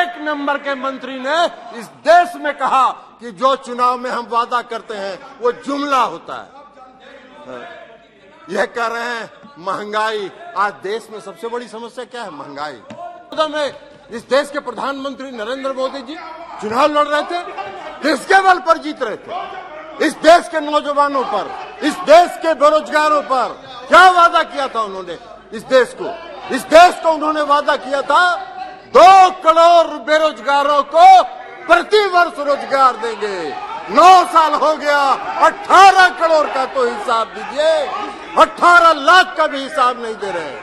एक नंबर के मंत्री ने इस देश में कहा कि जो चुनाव में हम वादा करते हैं वो जुमला होता है। यह कह रहे हैं महंगाई। आज देश में सबसे बड़ी समस्या क्या है? महंगाई। में इस देश के प्रधानमंत्री नरेंद्र मोदी जी चुनाव लड़ रहे थे, किसके बल पर जीत रहे थे? इस देश के नौजवानों पर, इस देश के बेरोजगारों पर क्या वादा किया था उन्होंने? इस देश को उन्होंने वादा किया था 2 करोड़ बेरोजगारों को प्रति वर्ष रोजगार देंगे। 9 साल हो गया, 18 करोड़ का तो हिसाब दीजिए। 18 लाख का भी हिसाब नहीं दे रहे,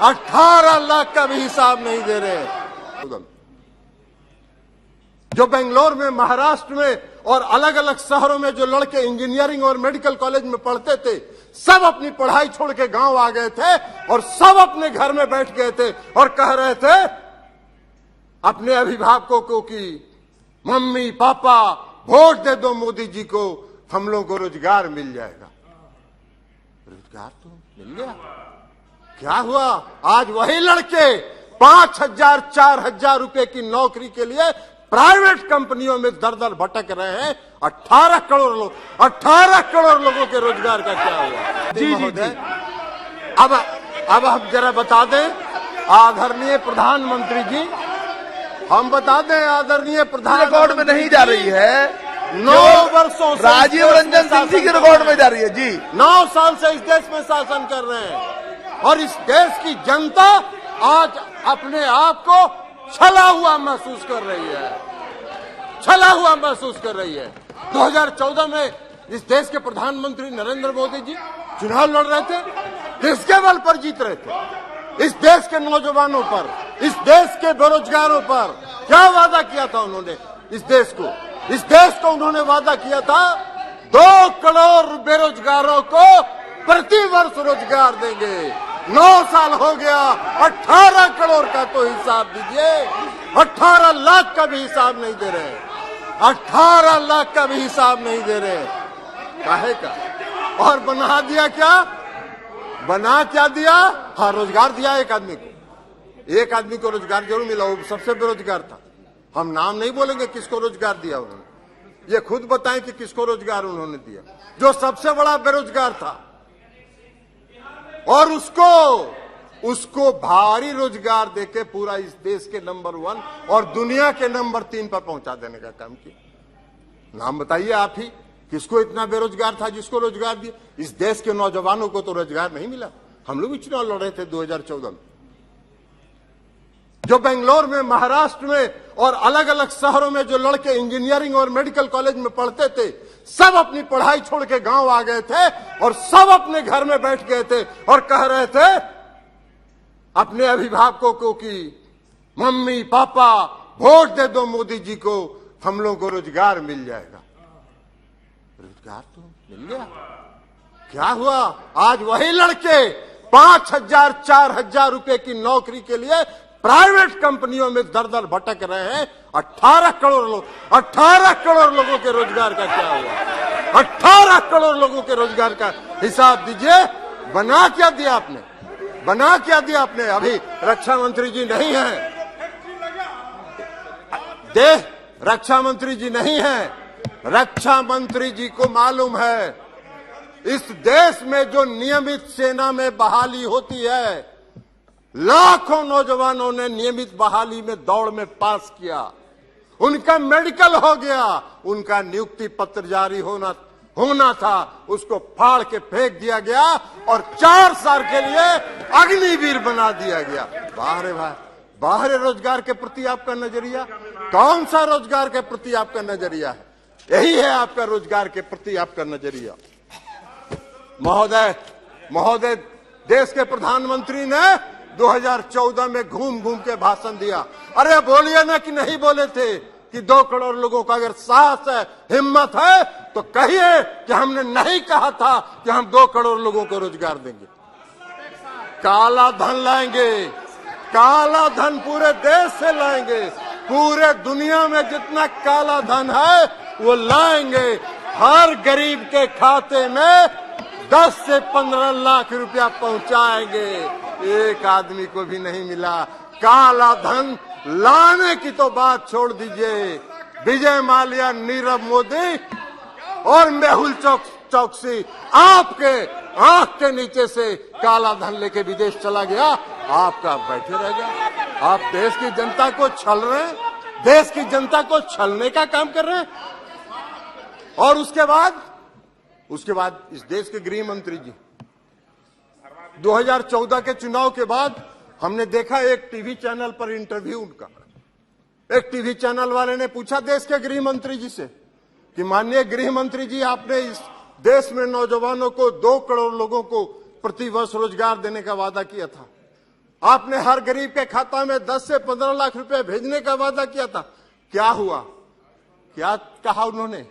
18 लाख का भी हिसाब नहीं दे रहे। जो बेंगलोर में, महाराष्ट्र में और अलग अलग शहरों में जो लड़के इंजीनियरिंग और मेडिकल कॉलेज में पढ़ते थे, सब अपनी पढ़ाई छोड़ के गांव आ गए थे और सब अपने घर में बैठ गए थे और कह रहे थे अपने अभिभावकों को कि मम्मी पापा वोट दे दो मोदी जी को, हम लोगों को रोजगार मिल जाएगा। रोजगार तो मिल गया। क्या हुआ? आज वही लड़के 5,000 4,000 रुपए की नौकरी के लिए प्राइवेट कंपनियों में दर-दर भटक रहे हैं। 18 करोड़ लोगों के रोजगार का क्या हुआ? जी महोदय, अब हम जरा बता दें आदरणीय प्रधानमंत्री जी, हम बता दें आदरणीय प्रधान रिकॉर्ड में नहीं जा रही है। 9 वर्षों से राजीव रंजन सिंह जी के रिकॉर्ड में जा रही है। जी 9 साल से इस देश में शासन कर रहे हैं और इस देश की जनता आज अपने आप को छला हुआ महसूस कर रही है, छला हुआ महसूस कर रही है। 2014 में इस देश के प्रधानमंत्री नरेंद्र मोदी जी चुनाव लड़ रहे थे, किसके बल पर जीत रहे थे? इस देश के नौजवानों पर, इस देश के बेरोजगारों पर क्या वादा किया था उन्होंने? इस देश को उन्होंने वादा किया था 2 करोड़ बेरोजगारों को प्रति वर्ष रोजगार देंगे। 9 साल हो गया, 18 करोड़ का तो हिसाब दीजिए। 18 लाख का भी हिसाब नहीं दे रहे, 18 लाख का भी हिसाब नहीं दे रहे। काहे का? और बना दिया क्या? बना क्या दिया? हाँ, रोजगार दिया एक आदमी को रोजगार जरूर मिला, वो सबसे बेरोजगार था। हम नाम नहीं बोलेंगे किसको रोजगार दिया उन्होंने, ये खुद बताएं कि किसको रोजगार उन्होंने दिया, जो सबसे बड़ा बेरोजगार था। और उसको भारी रोजगार देके पूरा इस देश के नंबर 1 और दुनिया के नंबर 3 पर पहुंचा देने का काम किया। नाम बताइए आप ही, किसको इतना बेरोजगार था जिसको रोजगार दिया? इस देश के नौजवानों को तो रोजगार नहीं मिला। हम लोग भी चुनाव लड़ रहे थे 2014 में। जो बेंगलोर में, महाराष्ट्र में और अलग अलग शहरों में जो लड़के इंजीनियरिंग और मेडिकल कॉलेज में पढ़ते थे, सब अपनी पढ़ाई छोड़ के गांव आ गए थे और सब अपने घर में बैठ गए थे और कह रहे थे अपने अभिभावकों को कि मम्मी पापा वोट दे दो मोदी जी को, हम लोगों को रोजगार मिल जाएगा। रोजगार तो मिल गया। क्या हुआ? आज वही लड़के 5,000 4,000 रुपए की नौकरी के लिए प्राइवेट कंपनियों में दर-दर भटक रहे हैं। 18 करोड़ लोगों के रोजगार का क्या हुआ? 18 करोड़ लोगों के रोजगार का हिसाब दीजिए। बना क्या दिया आपने? बना क्या दिया आपने? अभी रक्षा मंत्री जी नहीं है, रक्षा मंत्री जी नहीं है। रक्षा मंत्री जी को मालूम है इस देश में जो नियमित सेना में बहाली होती है, लाखों नौजवानों ने नियमित बहाली में दौड़ में पास किया, उनका मेडिकल हो गया, उनका नियुक्ति पत्र जारी होना था, उसको फाड़ के फेंक दिया गया और 4 साल के लिए अग्निवीर बना दिया गया। बाहर भाई, बाहर रोजगार के प्रति आपका नजरिया कौन सा? रोजगार के प्रति आपका नजरिया है यही है, आपका रोजगार के प्रति आपका नजरिया। महोदय, देश के प्रधानमंत्री ने 2014 में घूम घूम के भाषण दिया। अरे बोलिए ना कि नहीं बोले थे कि 2 करोड़ लोगों का अगर साहस है, हिम्मत है तो कहिए कि हमने नहीं कहा था कि हम 2 करोड़ लोगों को रोजगार देंगे। काला धन लाएंगे, काला धन पूरे देश से लाएंगे, पूरे दुनिया में जितना काला धन है वो लाएंगे। हर गरीब के खाते में 10 से 15 लाख रुपया पहुंचाएंगे। एक आदमी को भी नहीं मिला। काला धन लाने की तो बात छोड़ दीजिए। विजय माल्या, नीरव मोदी और मेहुल चौकसी आपके आंख के नीचे से काला धन लेके विदेश चला गया, आपका बैठे रह गया। आप देश की जनता को छल रहे हैं, देश की जनता को छलने का काम कर रहे हैं। और उसके बाद इस देश के गृह मंत्री जी 2014 के चुनाव के बाद हमने देखा एक टीवी चैनल पर इंटरव्यू उनका। एक टीवी चैनल वाले ने पूछा देश के गृह मंत्री जी से कि माननीय गृह मंत्री जी, आपने इस देश में नौजवानों को 2 करोड़ लोगों को प्रति वर्ष रोजगार देने का वादा किया था। आपने हर गरीब के खाता में 10 से 15 लाख रुपए भेजने का वादा किया था। क्या हुआ? क्या कहा उन्होंने?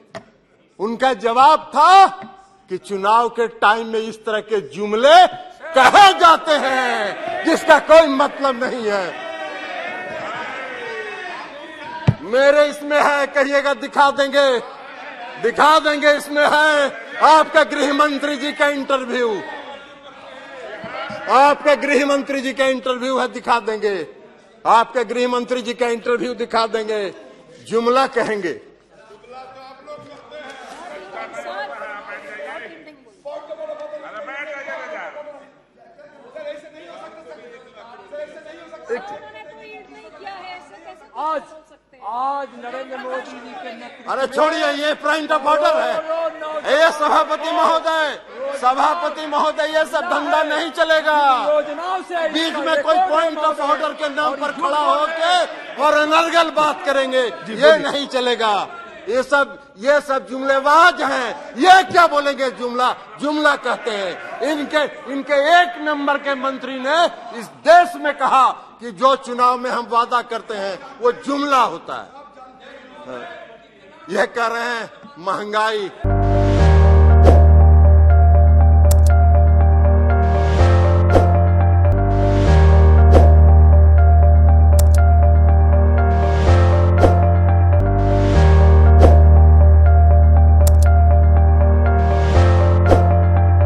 उनका जवाब था कि चुनाव के टाइम में इस तरह के जुमले कहे जाते हैं जिसका कोई मतलब नहीं है। मेरे इसमें है, कहिएगा दिखा देंगे इसमें है आपका गृह मंत्री जी का इंटरव्यू। आपके गृह मंत्री जी का इंटरव्यू है, दिखा देंगे। आपके गृह मंत्री जी का इंटरव्यू दिखा देंगे। जुमला कहेंगे। आज नरेंद्र मोदी जी के नेतृत्व। अरे छोड़िए, ये पॉइंट ऑफ ऑर्डर है। ये सभापति महोदय, ये सब धंधा नहीं चलेगा। योजनाओं से बीच में कोई पॉइंट ऑफ ऑर्डर के नाम पर खड़ा होके और अनर्गल बात करेंगे, ये नहीं चलेगा। ये सब जुमलेबाज हैं। ये क्या बोलेंगे? जुमला कहते हैं। इनके 1 नंबर के मंत्री ने इस देश में कहा कि जो चुनाव में हम वादा करते हैं वो जुमला होता है। यह कह रहे हैं महंगाई